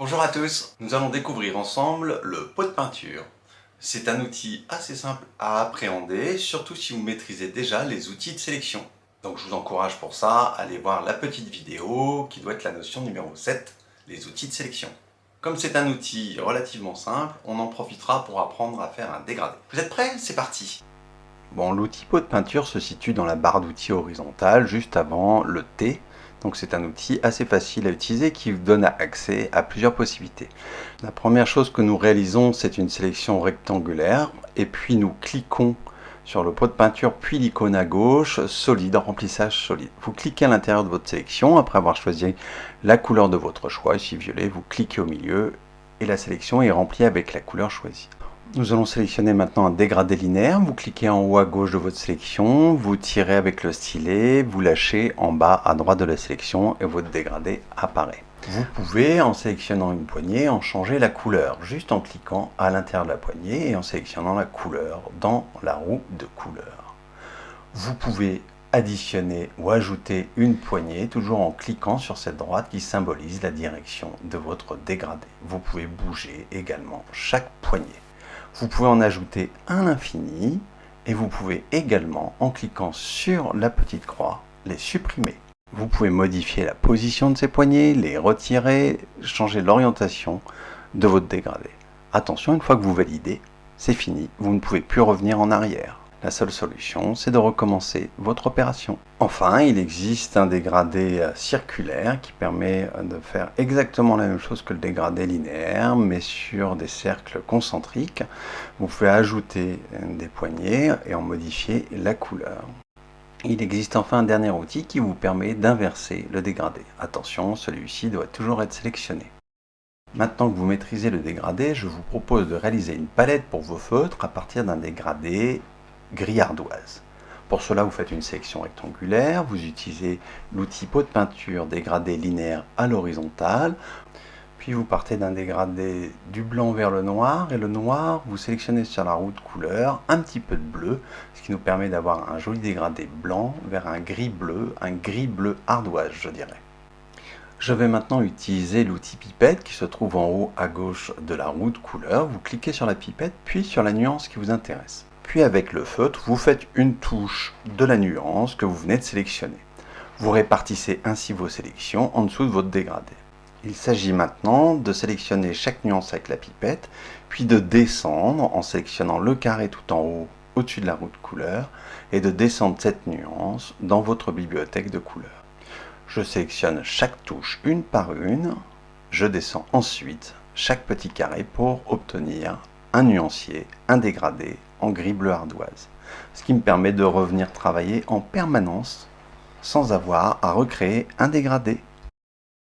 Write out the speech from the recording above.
Bonjour à tous, nous allons découvrir ensemble le pot de peinture. C'est un outil assez simple à appréhender, surtout si vous maîtrisez déjà les outils de sélection. Donc je vous encourage pour ça à aller voir la petite vidéo qui doit être la notion numéro 7, les outils de sélection. Comme c'est un outil relativement simple, on en profitera pour apprendre à faire un dégradé. Vous êtes prêts? C'est parti! Bon, l'outil pot de peinture se situe dans la barre d'outils horizontale, juste avant le T. Donc c'est un outil assez facile à utiliser qui vous donne accès à plusieurs possibilités. La première chose que nous réalisons, c'est une sélection rectangulaire, et puis nous cliquons sur le pot de peinture, puis l'icône à gauche, solide, remplissage solide. Vous cliquez à l'intérieur de votre sélection, après avoir choisi la couleur de votre choix, ici violet, vous cliquez au milieu, et la sélection est remplie avec la couleur choisie. Nous allons sélectionner maintenant un dégradé linéaire. Vous cliquez en haut à gauche de votre sélection, vous tirez avec le stylet, vous lâchez en bas à droite de la sélection et votre dégradé apparaît. Vous pouvez, en sélectionnant une poignée, en changer la couleur, juste en cliquant à l'intérieur de la poignée et en sélectionnant la couleur dans la roue de couleur. Vous pouvez additionner ou ajouter une poignée, toujours en cliquant sur cette droite qui symbolise la direction de votre dégradé. Vous pouvez bouger également chaque poignée. Vous pouvez en ajouter à l'infini et vous pouvez également, en cliquant sur la petite croix, les supprimer. Vous pouvez modifier la position de ces poignées, les retirer, changer l'orientation de votre dégradé. Attention, une fois que vous validez, c'est fini, vous ne pouvez plus revenir en arrière. La seule solution, c'est de recommencer votre opération. Enfin, il existe un dégradé circulaire qui permet de faire exactement la même chose que le dégradé linéaire, mais sur des cercles concentriques. Vous pouvez ajouter des poignées et en modifier la couleur. Il existe enfin un dernier outil qui vous permet d'inverser le dégradé. Attention, celui-ci doit toujours être sélectionné. Maintenant que vous maîtrisez le dégradé, je vous propose de réaliser une palette pour vos feutres à partir d'un dégradé gris ardoise. Pour cela, vous faites une sélection rectangulaire, vous utilisez l'outil pot de peinture dégradé linéaire à l'horizontale, puis vous partez d'un dégradé du blanc vers le noir, et le noir, vous sélectionnez sur la roue de couleur un petit peu de bleu, ce qui nous permet d'avoir un joli dégradé blanc vers un gris bleu ardoise, je dirais. Je vais maintenant utiliser l'outil pipette qui se trouve en haut à gauche de la roue de couleur. Vous cliquez sur la pipette, puis sur la nuance qui vous intéresse. Puis avec le feutre, vous faites une touche de la nuance que vous venez de sélectionner. Vous répartissez ainsi vos sélections en dessous de votre dégradé. Il s'agit maintenant de sélectionner chaque nuance avec la pipette, puis de descendre en sélectionnant le carré tout en haut au-dessus de la roue de couleur et de descendre cette nuance dans votre bibliothèque de couleurs. Je sélectionne chaque touche une par une, je descends ensuite chaque petit carré pour obtenir un nuancier, un dégradé en gris bleu ardoise, ce qui me permet de revenir travailler en permanence sans avoir à recréer un dégradé.